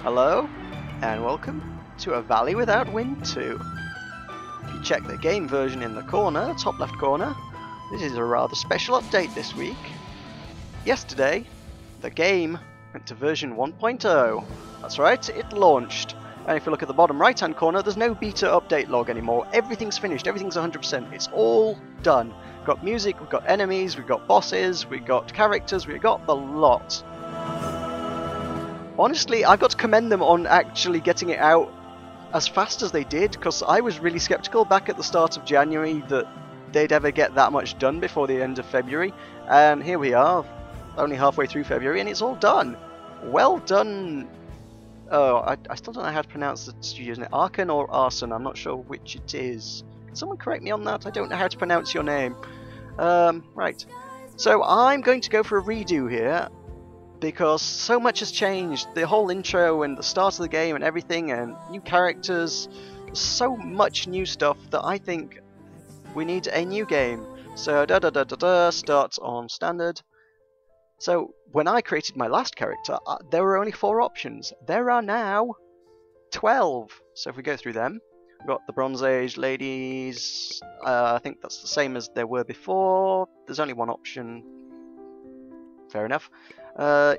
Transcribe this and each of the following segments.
Hello, and welcome to A Valley Without Wind 2. If you check the game version in the corner, top left corner, this is a rather special update this week. Yesterday, the game went to version 1.0. That's right, it launched. And if you look at the bottom right hand corner, there's no beta update log anymore. Everything's finished, everything's 100%. It's all done. We've got music, we've got enemies, we've got bosses, we've got characters, we've got the lot. Honestly, I've got to commend them on actually getting it out as fast as they did, because I was really skeptical back at the start of January that they'd ever get that much done before the end of February, and here we are, only halfway through February, and it's all done. Well done. Oh, I still don't know how to pronounce the studio's name. Arcen or Arcen, I'm not sure which it is. Can someone correct me on that? I don't know how to pronounce your name. Right. So I'm going to go for a redo here, because so much has changed. The whole intro and the start of the game and everything, and new characters, so much new stuff that I think we need a new game. So start on standard. So when I created my last character, there were only 4 options. There are now 12. So if we go through them, we've got the Bronze Age ladies. I think that's the same as there were before. There's only one option. Fair enough.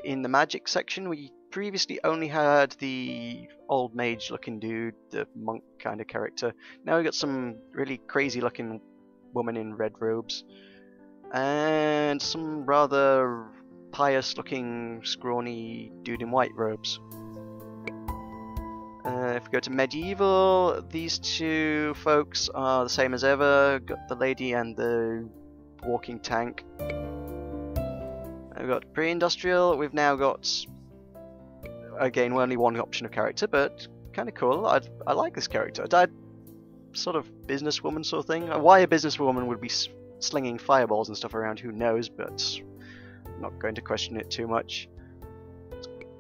In the magic section, we previously only had the old mage looking dude, the monk kind of character. Now we've got some really crazy looking woman in red robes, and some rather pious looking scrawny dude in white robes. If we go to medieval, these 2 folks are the same as ever. Got the lady and the walking tank. We've got pre-industrial. We've now got, again, only one option of character, but kind of cool. I like this character. Sort of businesswoman sort of thing. Why a businesswoman would be slinging fireballs and stuff around, who knows, but I'm not going to question it too much.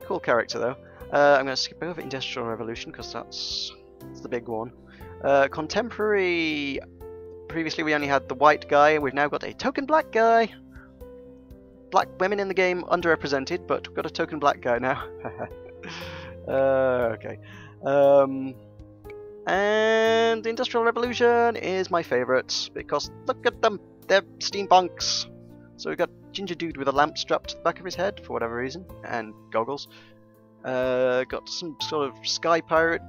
Cool character though. I'm going to skip over Industrial Revolution because that's the big one. Contemporary. Previously we only had the white guy. We've now got a token black guy. Black women in the game underrepresented, but we've got a token black guy now. Okay. And Industrial Revolution is my favourite, because look at them, they're steampunks. So we've got ginger dude with a lamp strapped to the back of his head for whatever reason, and goggles. Got some sort of sky pirate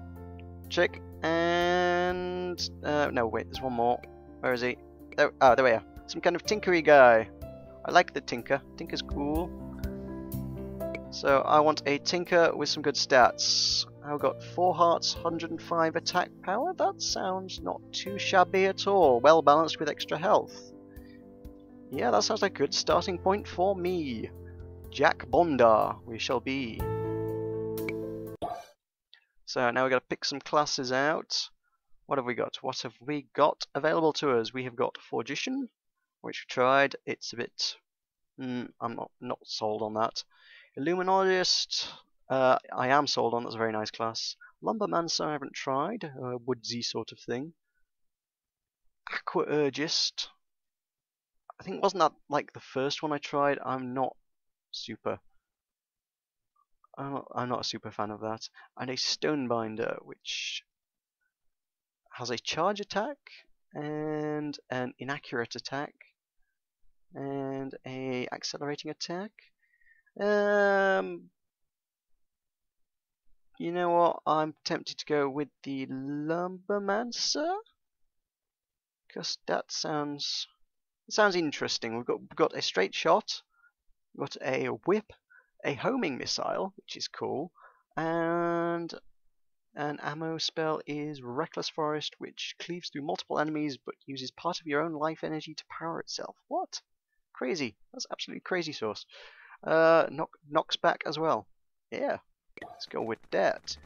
chick, and no wait, there's one more. Where is he? There we are. Some kind of tinkery guy. I like the tinker. Tinker's cool. So I want a tinker with some good stats. I've got 4 hearts, 105 attack power. That sounds not too shabby at all. Well balanced with extra health. Yeah, that sounds like a good starting point for me. Jack Bondar we shall be. So now we've got to pick some classes out. What have we got? What have we got available to us? We have got Forgician, which we tried. It's a bit... I'm not sold on that. Illuminologist, I am sold on. That's a very nice class. Lumbermancer I haven't tried. Woodsy sort of thing. Aquaurgist. I think wasn't that like the first one I tried? I'm not a super fan of that. And a Stonebinder, which has a charge attack and an inaccurate attack and a accelerating attack. You know what? I'm tempted to go with the Lumbermancer, because that sounds interesting. We've got a straight shot, we've got a whip, a homing missile, which is cool, and an ammo spell is Reckless Forest, which cleaves through multiple enemies but uses part of your own life energy to power itself. What? Crazy. That's absolutely crazy sauce. Knocks back as well. Yeah, let's go with that.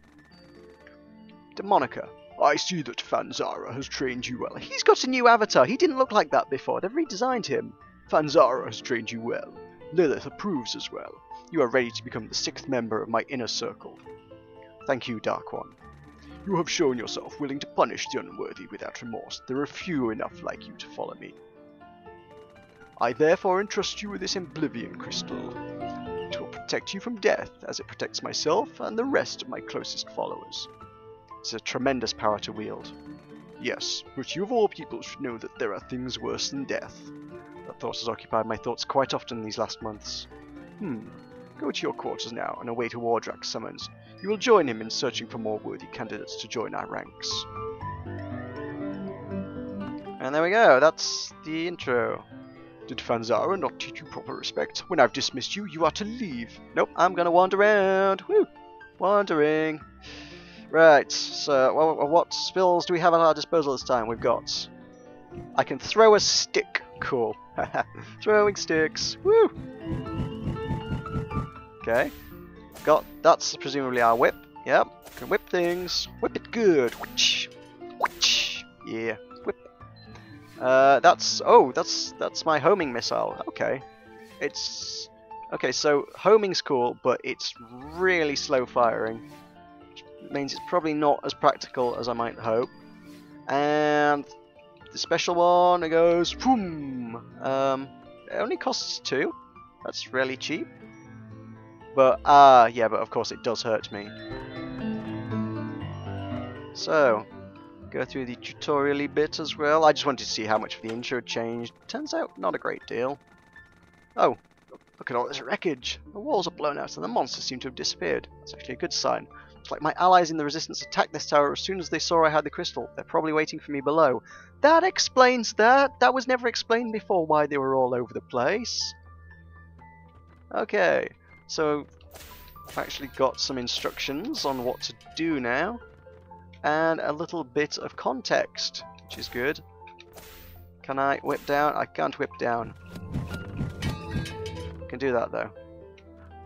Demonica. I see that Fanzara has trained you well. He's got a new avatar. He didn't look like that before. They've redesigned him. Fanzara has trained you well. Lilith approves as well. You are ready to become the 6th member of my inner circle. Thank you, Dark One. You have shown yourself willing to punish the unworthy without remorse. There are few enough like you to follow me. I therefore entrust you with this Oblivion Crystal. It will protect you from death, as it protects myself and the rest of my closest followers. It's a tremendous power to wield. Yes, but you of all people should know that there are things worse than death. That thought has occupied my thoughts quite often these last months. Go to your quarters now and await a Wardrak summons. You will join him in searching for more worthy candidates to join our ranks. And there we go, that's the intro. Did Fanzara not teach you proper respect? When I've dismissed you, you are to leave. Nope, I'm gonna wander around. Woo! Wandering. Right, so what spills do we have at our disposal this time? We've got... I can throw a stick. Cool. Throwing sticks. Woo! Okay. That's presumably our whip. Yep. Can whip things. Whip it good. Whoosh. Whoosh. Yeah. Whip. That's my homing missile. Okay. Okay, so homing's cool, but it's really slow firing. Which means it's probably not as practical as I might hope. And the special one, it goes boom. It only costs 2. That's really cheap. But yeah, but of course it does hurt me. So, go through the tutorial-y bit as well. I just wanted to see how much of the intro changed. Turns out, not a great deal. Oh, look at all this wreckage. The walls are blown out and the monsters seem to have disappeared. That's actually a good sign. It's like my allies in the Resistance attacked this tower as soon as they saw I had the crystal. They're probably waiting for me below. That explains that. That was never explained before, why they were all over the place. Okay, so I've actually got some instructions on what to do now. And a little bit of context, which is good. Can I whip down? I can't whip down. I can do that though.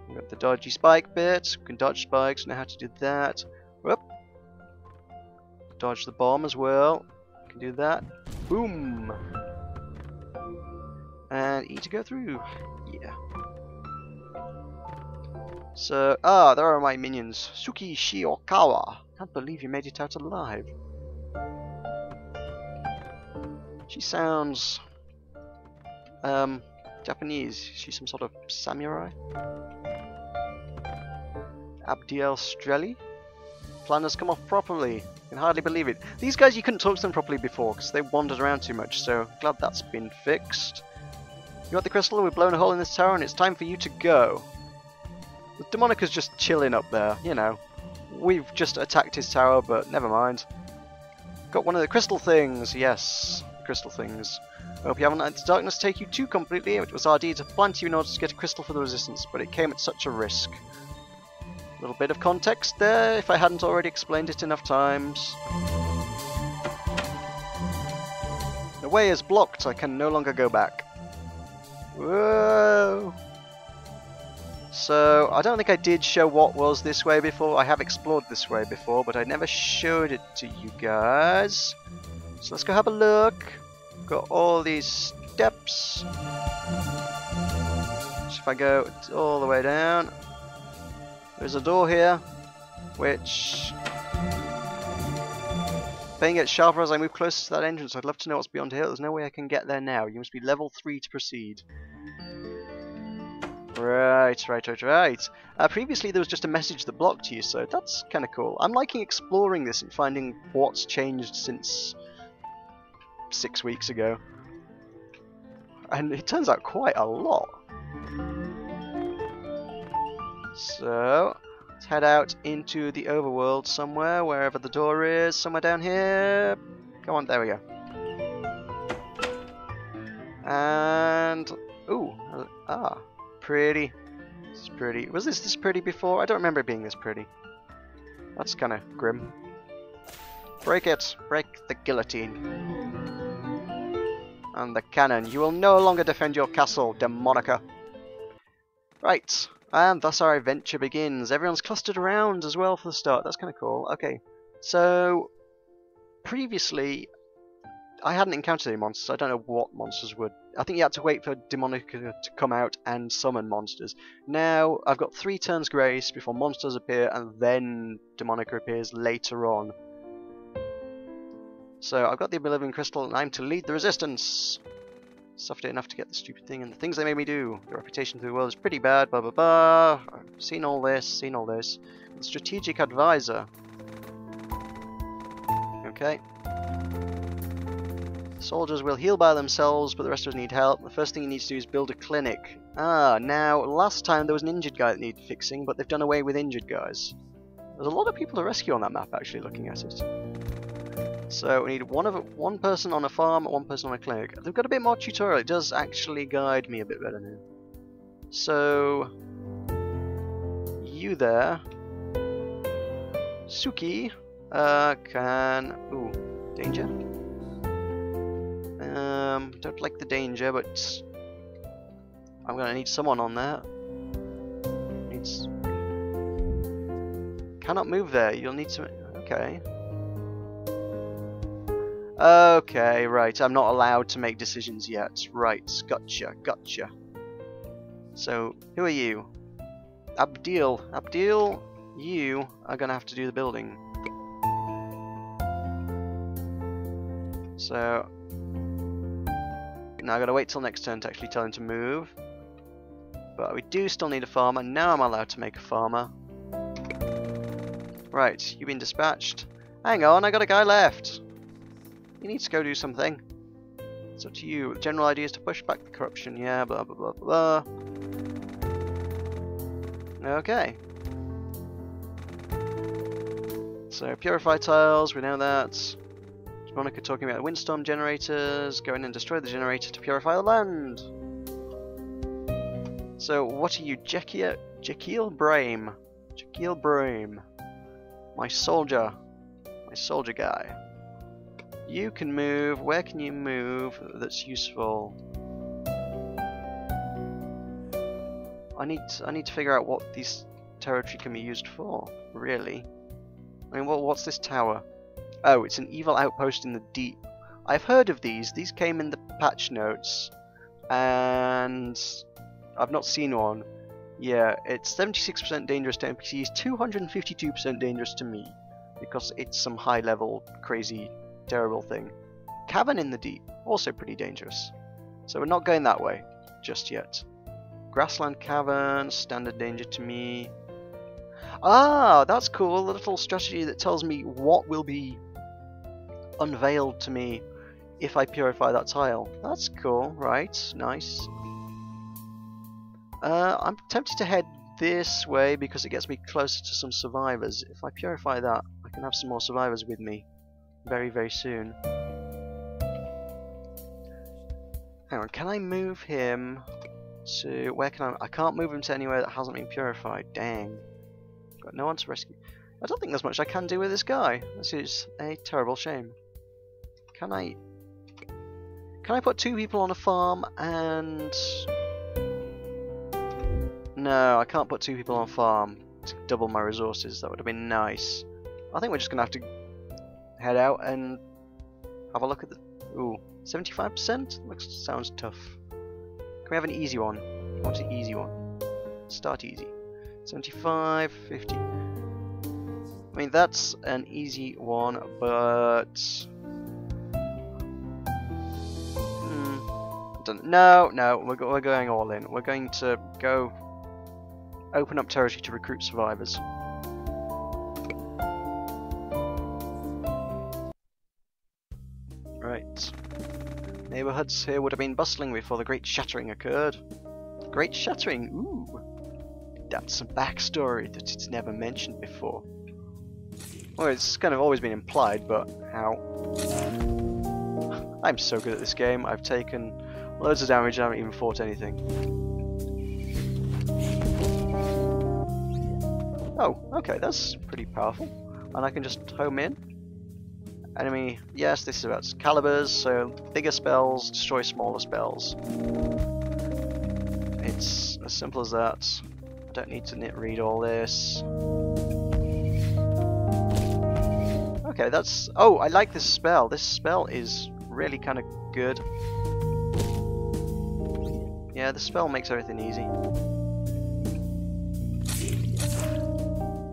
We've got the dodgy spike bit. We can dodge spikes, know how to do that. Whoop. Dodge the bomb as well. Can do that. Boom. And E to go through. Yeah. So, there are my minions. Suki Shiokawa. Can't believe you made it out alive. She sounds Japanese. She's some sort of samurai. Abdiel Strelli. Plan has come off properly. I can hardly believe it. These guys, you couldn't talk to them properly before because they wandered around too much, so glad that's been fixed. You got the crystal, we've blown a hole in this tower and it's time for you to go. The Demonica's just chilling up there, you know. We've just attacked his tower, but never mind. Got one of the crystal things, yes. Crystal things. I hope you haven't let the darkness take you too completely. It was our deed to plant you in order to get a crystal for the Resistance, but it came at such a risk. A little bit of context there, if I hadn't already explained it enough times. The way is blocked, I can no longer go back. Whoa! So, I don't think I did show what was this way before. I have explored this way before, but I never showed it to you guys. So let's go have a look. Got all these steps. So if I go all the way down, there's a door here, which being gets sharper as I move closer to that entrance. I'd love to know what's beyond here. There's no way I can get there now. You must be level 3 to proceed. Right. Previously there was just a message that blocked you, so that's kind of cool. I'm liking exploring this and finding what's changed since 6 weeks ago. And it turns out quite a lot. So, let's head out into the overworld somewhere, wherever the door is, somewhere down here. Come on, there we go. And, ooh, pretty. This is pretty. Was this pretty before? I don't remember it being this pretty. That's kind of grim. Break it. Break the guillotine. And the cannon. You will no longer defend your castle, Demonica. Right. And thus our adventure begins. Everyone's clustered around as well for the start. That's kind of cool. Okay. So, previously, I hadn't encountered any monsters. I don't know what monsters would. I think you had to wait for Demonica to come out and summon monsters. Now, I've got 3 turns grace before monsters appear, and then Demonica appears later on. So, I've got the Oblivion Crystal, and I'm to lead the Resistance. Suffered enough to get the stupid thing, and the things they made me do. The reputation through the world is pretty bad, blah blah blah. I've seen all this, seen all this. The strategic advisor. Okay. Soldiers will heal by themselves, but the rest of us need help. The first thing you need to do is build a clinic. Ah, now, last time there was an injured guy that needed fixing, but they've done away with injured guys. There's a lot of people to rescue on that map, actually, looking at it. So we need one person on a farm, one person on a clinic. They've got a bit more tutorial. It does actually guide me a bit better now. So you there, Suki, can danger. Don't like the danger, but I'm gonna need someone on there. Cannot move there. You'll need some. Okay. Okay, right. I'm not allowed to make decisions yet. Right. Gotcha. Gotcha. So, who are you? Abdil. Abdil, you are gonna have to do the building. So. Now I gotta wait till next turn to actually tell him to move. But we do still need a farmer. Now I'm allowed to make a farmer. Right, you've been dispatched. Hang on, I got a guy left. He needs to go do something. It's up to you. The general idea is to push back the corruption. Yeah, blah blah blah blah. Okay. So purify tiles, we know that. Monica talking about the windstorm generators. Go in and destroy the generator to purify the land. So what are you, Jekyll Brame? Jekyll Brame. My soldier guy. You can move. Where can you move that's useful? I need to figure out what this territory can be used for. Really? I mean, what's this tower? Oh, it's an evil outpost in the deep. I've heard of these. These came in the patch notes, and I've not seen one. Yeah, it's 76% dangerous to NPCs, 252% dangerous to me, because it's some high-level, crazy, terrible thing. Cavern in the deep, also pretty dangerous. So we're not going that way just yet. Grassland cavern, standard danger to me. Ah, that's cool. The little strategy that tells me what will be unveiled to me if I purify that tile. That's cool, right? Nice. I'm tempted to head this way because it gets me closer to some survivors. If I purify that, I can have some more survivors with me very, very soon. Hang on, can I move him to... where can I can't move him to anywhere that hasn't been purified. Dang. Got no one to rescue. I don't think there's much I can do with this guy. This is a terrible shame. Can I put 2 people on a farm and... No, I can't put 2 people on a farm to double my resources. That would have been nice. I think we're just going to have to head out and have a look at the... Ooh, 75%? Sounds tough. Can we have an easy one? I want an easy one. Start easy. 75, 50. I mean, that's an easy one, but... No, we're going all in. We're going to go open up territory to recruit survivors. Right. Neighbourhoods here would have been bustling before the Great Shattering occurred. The Great Shattering? Ooh. That's some backstory that it's never mentioned before. Well, it's kind of always been implied, but how? I'm so good at this game. I've taken loads of damage and I haven't even fought anything. Oh, okay, that's pretty powerful. And I can just home in. Enemy, yes, this is about calibers, so bigger spells destroy smaller spells. It's as simple as that. I don't need to read all this. Okay, that's... Oh, I like this spell. This spell is really kind of good. Yeah, the spell makes everything easy.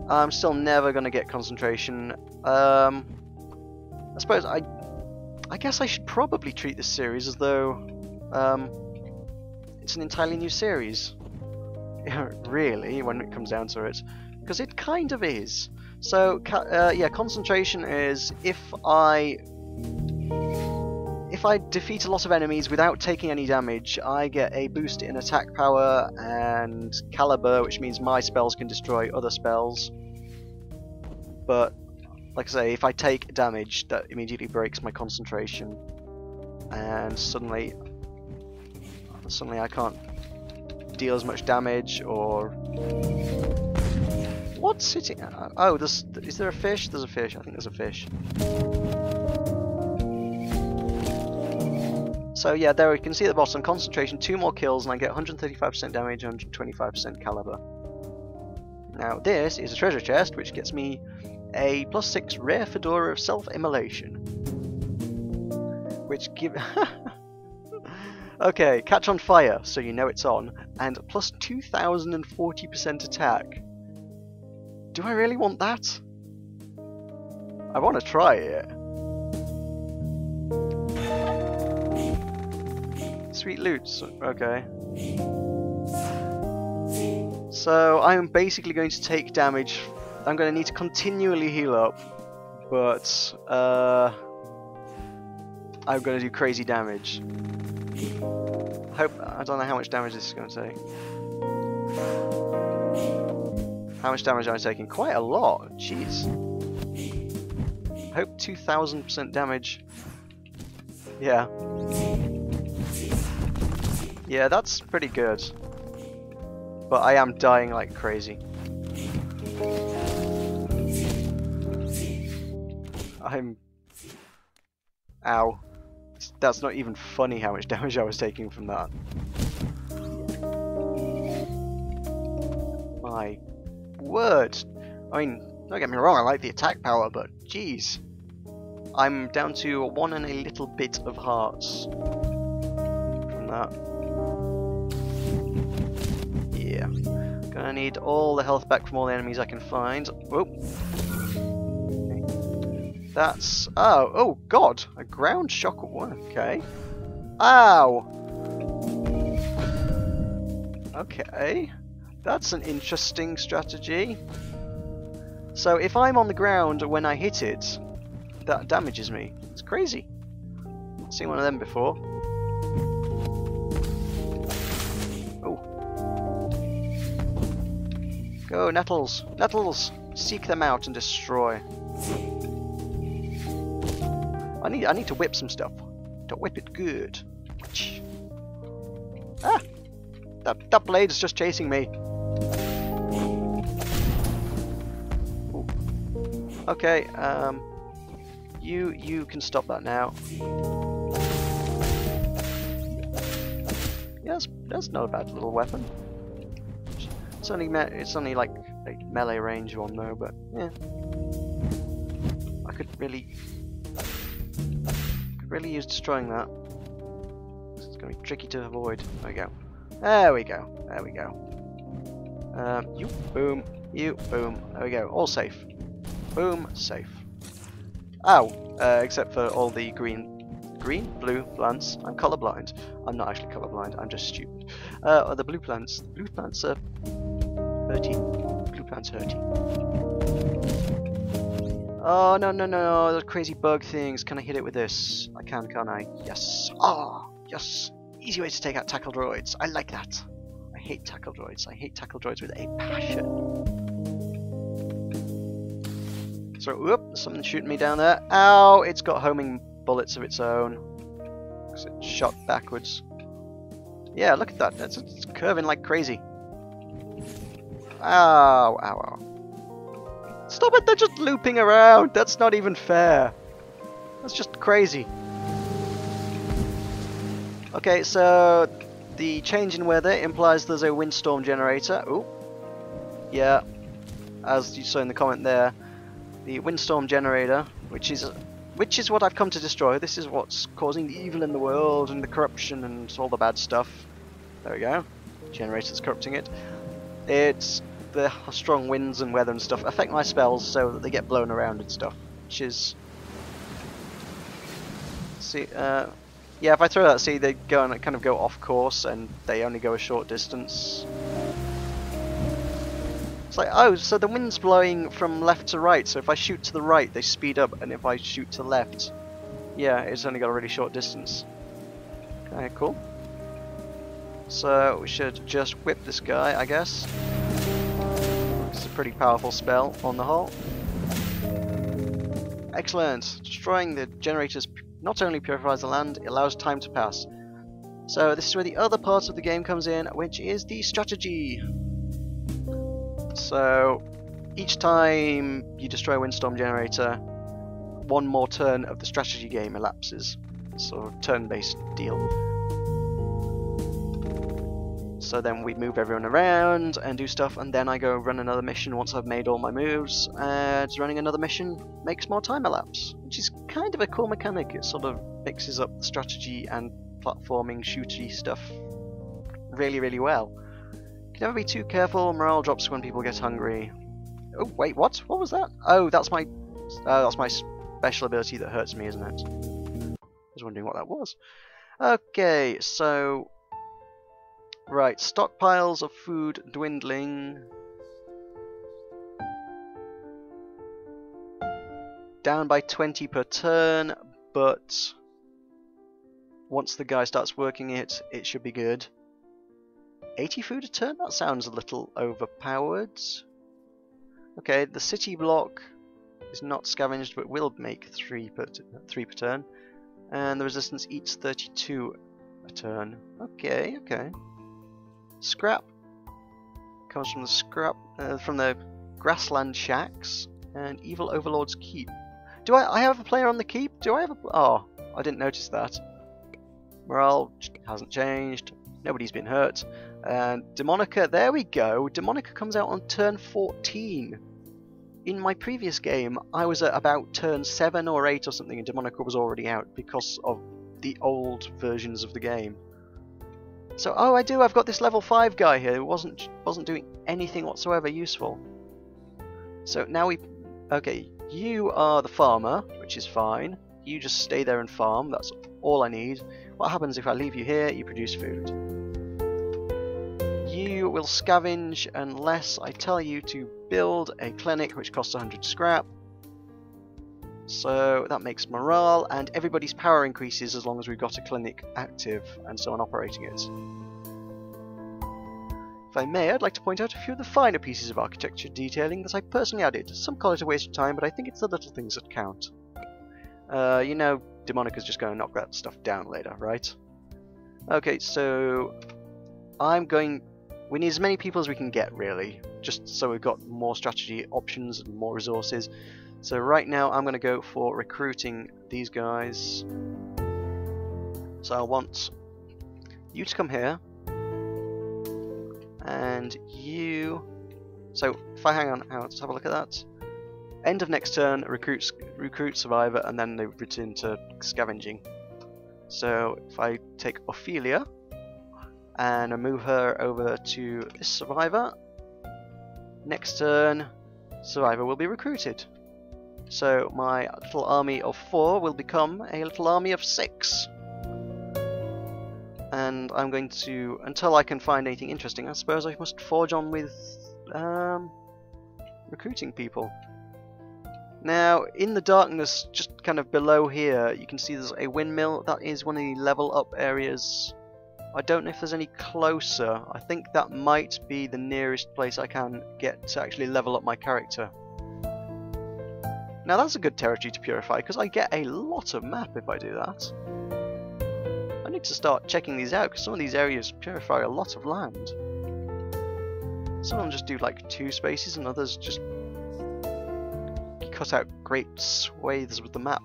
I'm still never going to get concentration. I suppose I guess I should probably treat this series as though it's an entirely new series. Really, when it comes down to it, because it kind of is. So yeah, concentration is if I defeat a lot of enemies without taking any damage, I get a boost in attack power and caliber, which means my spells can destroy other spells. But like I say, if I take damage, that immediately breaks my concentration, and suddenly I can't deal as much damage. Or what's hitting? Oh, is there a fish? There's a fish. I think there's a fish. So yeah, there we can see at the bottom, concentration, 2 more kills, and I get 135% damage, 125% caliber. Now this is a treasure chest, which gets me a +6 rare fedora of self-immolation. Which give... Okay, catch on fire, so you know it's on, and plus 2040% attack. Do I really want that? I want to try it. Sweet loot, okay. So I'm basically going to take damage. I'm going to need to continually heal up, but I'm going to do crazy damage. I don't know how much damage this is going to take. How much damage am I taking? Quite a lot. Jeez. I hope 2000% damage. Yeah. Yeah, that's pretty good. But I am dying like crazy. Ow. That's not even funny how much damage I was taking from that. My word. I mean, don't get me wrong, I like the attack power, but jeez. I'm down to 1 and a little bit of hearts from that. Yeah. Gonna need all the health back from all the enemies I can find. Whoa. That's... oh god! A ground shock... okay. Ow! Okay. That's an interesting strategy. So if I'm on the ground when I hit it, that damages me. It's crazy. I've seen one of them before. Oh. Go, Nettles! Nettles! Seek them out and destroy. I need to whip some stuff. To whip it good. Ah! That blade is just chasing me. Ooh. Okay, you can stop that now. Yeah, that's not a bad little weapon. It's only like a melee range one though, but yeah. I could really use destroying that. It's going to be tricky to avoid. There we go. There we go. There we go. You boom. You boom. There we go. All safe. Boom. Safe. Ow. Except for all the blue plants. I'm colorblind. I'm not actually colorblind. I'm just stupid. The blue plants. The blue plants are hurting. Blue plants hurting. Oh, no, no, no, those crazy bug things. Can I hit it with this? I can, can't I? Yes. Ah, oh, yes. Easy way to take out tackle droids. I like that. I hate tackle droids. I hate tackle droids with a passion. So, whoop, there's something shooting me down there. Ow, it's got homing bullets of its own. Because it shot backwards. Yeah, look at that. It's curving like crazy. Ow, ow, ow. Stop it, they're just looping around. That's not even fair. That's just crazy. Okay, so the change in weather implies there's a windstorm generator. Ooh. Yeah, as you saw in the comment there, the windstorm generator, which is what I've come to destroy. This is what's causing the evil in the world and the corruption and all the bad stuff. There we go. Generator's corrupting it. It's the strong winds and weather and stuff affect my spells so that they get blown around and stuff, which is... See, Yeah, if I throw that seed, they go and kind of go off course, and they only go a short distance. It's like, oh, so the wind's blowing from left to right, so if I shoot to the right, they speed up, and if I shoot to left, yeah, it's only got a really short distance. Okay, cool. So we should just whip this guy, I guess. It's a pretty powerful spell on the whole. Excellent! Destroying the generators not only purifies the land, it allows time to pass. So this is where the other part of the game comes in, which is the strategy. So each time you destroy a windstorm generator, one more turn of the strategy game elapses. Sort of turn-based deal. So then we move everyone around and do stuff, and then I go run another mission once I've made all my moves, and running another mission makes more time elapse, which is kind of a cool mechanic. It sort of mixes up the strategy and platforming, shooty stuff really, really well. You can never be too careful, morale drops when people get hungry. Oh, wait, what? What was that? Oh, that's my special ability that hurts me, isn't it? I was wondering what that was. Okay, so... right, stockpiles of food dwindling. Down by 20 per turn, but once the guy starts working it, it should be good. 80 food a turn? That sounds a little overpowered. Okay, the city block is not scavenged, but will make 3 per turn. And the resistance eats 32 a turn. Okay, okay. Scrap comes from the grassland shacks and evil overlord's keep. Do I have a player on the keep? Do I have a? Oh, I didn't notice that. Morale hasn't changed. Nobody's been hurt. And Demonica, there we go. Demonica comes out on turn 14. In my previous game, I was at about turn 7 or 8 or something, and Demonica was already out because of the old versions of the game. So, oh, I've got this level 5 guy here who wasn't doing anything whatsoever useful. So now okay, you are the farmer, which is fine. You just stay there and farm, that's all I need. What happens if I leave you here? You produce food. You will scavenge unless I tell you to build a clinic, which costs 100 scrap. So that makes morale, and everybody's power increases as long as we've got a clinic active and someone operating it. If I may, I'd like to point out a few of the finer pieces of architecture detailing that I personally added. Some call it a waste of time, but I think it's the little things that count. You know, Demonica's just going to knock that stuff down later, right? Okay, so we need as many people as we can get, really, just so we've got more strategy options and more resources. So right now I'm going to go for recruiting these guys. So I want you to come here, and you... So if I hang on, let's have a look at that. End of next turn, recruit survivor, and then they return to scavenging. So if I take Ophelia and I move her over to this survivor, next turn survivor will be recruited. So my little army of 4 will become a little army of 6. And I'm going to, until I can find anything interesting, I suppose I must forge on with recruiting people. Now, in the darkness, just kind of below here, you can see there's a windmill. That is one of the level up areas. I don't know if there's any closer. I think that might be the nearest place I can get to actually level up my character. Now that's a good territory to purify, because I get a lot of map if I do that. I need to start checking these out, because some of these areas purify a lot of land. Some of them just do like 2 spaces, and others just cut out great swathes of the map.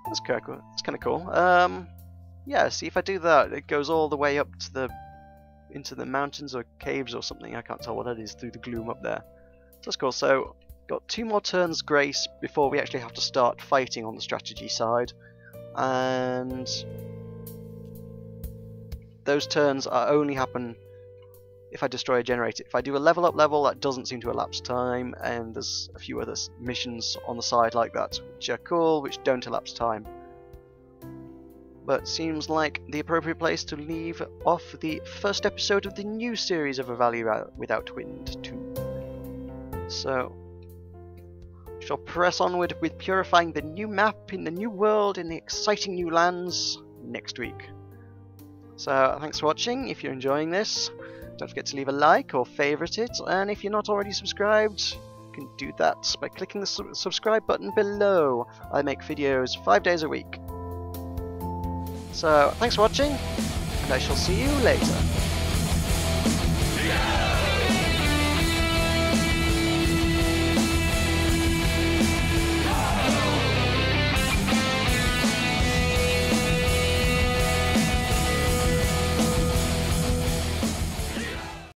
That's kind of cool. Yeah, see, if I do that, it goes all the way up to into the mountains or caves or something. I can't tell what that is through the gloom up there. That's cool. So, got 2 more turns grace before we actually have to start fighting on the strategy side. And those turns only happen if I destroy a generator. If I do a level up level, that doesn't seem to elapse time, and there's a few other missions on the side like that, which are cool, which don't elapse time. but seems like the appropriate place to leave off the first episode of the new series of A Valley Without Wind 2. So, we shall press onward with purifying the new map in the new world in the exciting new lands next week. So, thanks for watching. If you're enjoying this, don't forget to leave a like or favourite it, and if you're not already subscribed, you can do that by clicking the subscribe button below. I make videos 5 days a week. So, thanks for watching, and I shall see you later.